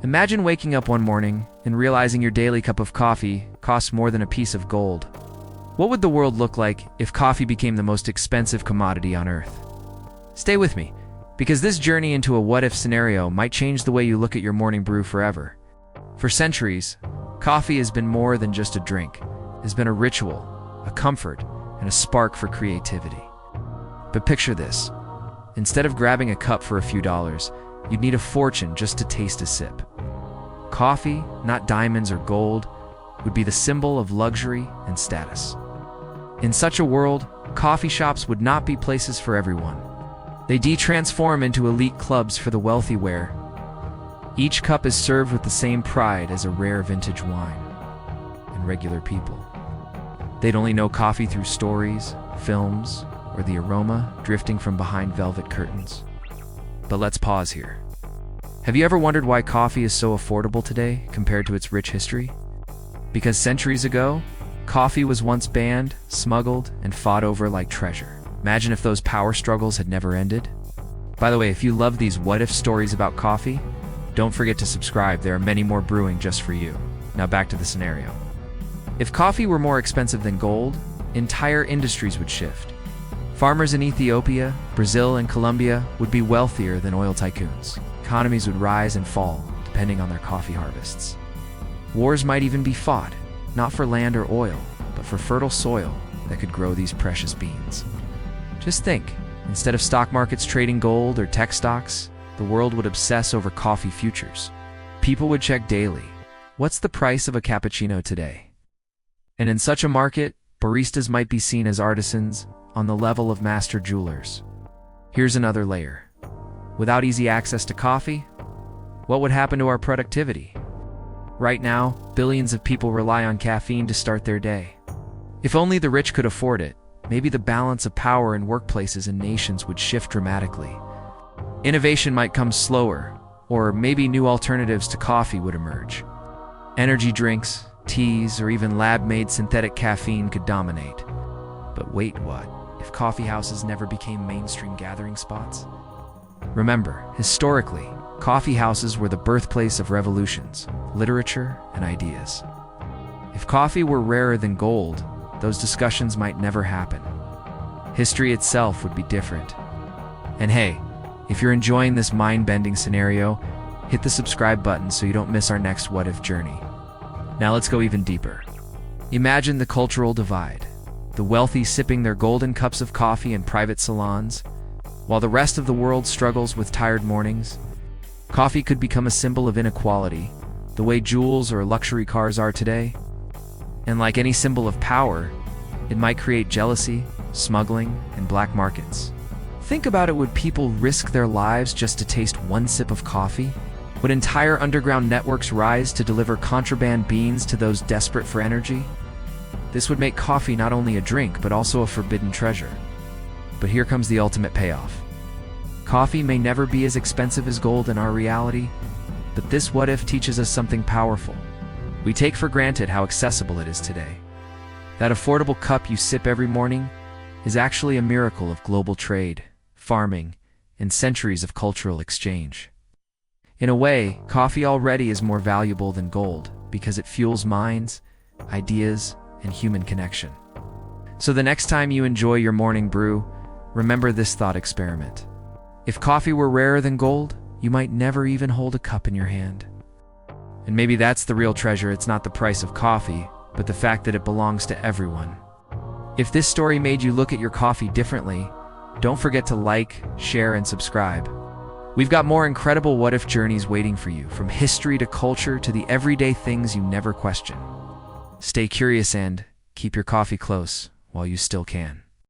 Imagine waking up one morning and realizing your daily cup of coffee costs more than a piece of gold. What would the world look like if coffee became the most expensive commodity on Earth? Stay with me, because this journey into a what-if scenario might change the way you look at your morning brew forever. For centuries, coffee has been more than just a drink. It has been a ritual, a comfort, and a spark for creativity. But picture this. Instead of grabbing a cup for a few dollars, you'd need a fortune just to taste a sip. Coffee, not diamonds or gold, would be the symbol of luxury and status. In such a world, coffee shops would not be places for everyone. They transform into elite clubs for the wealthy where each cup is served with the same pride as a rare vintage wine, and regular people, they'd only know coffee through stories, films, or the aroma drifting from behind velvet curtains. But let's pause here. Have you ever wondered why coffee is so affordable today compared to its rich history? Because centuries ago, coffee was once banned, smuggled, and fought over like treasure. Imagine if those power struggles had never ended. By the way, if you love these what-if stories about coffee, don't forget to subscribe. There are many more brewing just for you. Now back to the scenario. If coffee were more expensive than gold, entire industries would shift. Farmers in Ethiopia, Brazil, and Colombia would be wealthier than oil tycoons. Economies would rise and fall, depending on their coffee harvests. Wars might even be fought, not for land or oil, but for fertile soil that could grow these precious beans. Just think, instead of stock markets trading gold or tech stocks, the world would obsess over coffee futures. People would check daily, what's the price of a cappuccino today? And in such a market, baristas might be seen as artisans on the level of master jewelers. Here's another layer. Without easy access to coffee, what would happen to our productivity? Right now, billions of people rely on caffeine to start their day. If only the rich could afford it, maybe the balance of power in workplaces and nations would shift dramatically. Innovation might come slower, or maybe new alternatives to coffee would emerge. Energy drinks, teas, or even lab-made synthetic caffeine could dominate. But wait, what? If coffee houses never became mainstream gathering spots? Remember, historically, coffee houses were the birthplace of revolutions, literature, and ideas. If coffee were rarer than gold, those discussions might never happen. History itself would be different. And hey, if you're enjoying this mind-bending scenario, hit the subscribe button so you don't miss our next what-if journey. Now let's go even deeper. Imagine the cultural divide. The wealthy sipping their golden cups of coffee in private salons, while the rest of the world struggles with tired mornings. Coffee could become a symbol of inequality, the way jewels or luxury cars are today. And like any symbol of power, it might create jealousy, smuggling, and black markets. Think about it, would people risk their lives just to taste one sip of coffee? Would entire underground networks rise to deliver contraband beans to those desperate for energy? This would make coffee not only a drink, but also a forbidden treasure. But here comes the ultimate payoff. Coffee may never be as expensive as gold in our reality, but this what-if teaches us something powerful. We take for granted how accessible it is today. That affordable cup you sip every morning is actually a miracle of global trade, farming, and centuries of cultural exchange. In a way, coffee already is more valuable than gold because it fuels minds, ideas, and human connection. So the next time you enjoy your morning brew, remember this thought experiment. If coffee were rarer than gold, you might never even hold a cup in your hand. And maybe that's the real treasure. It's not the price of coffee, but the fact that it belongs to everyone. If this story made you look at your coffee differently, don't forget to like, share, and subscribe. We've got more incredible what-if journeys waiting for you, from history to culture to the everyday things you never question. Stay curious and keep your coffee close while you still can.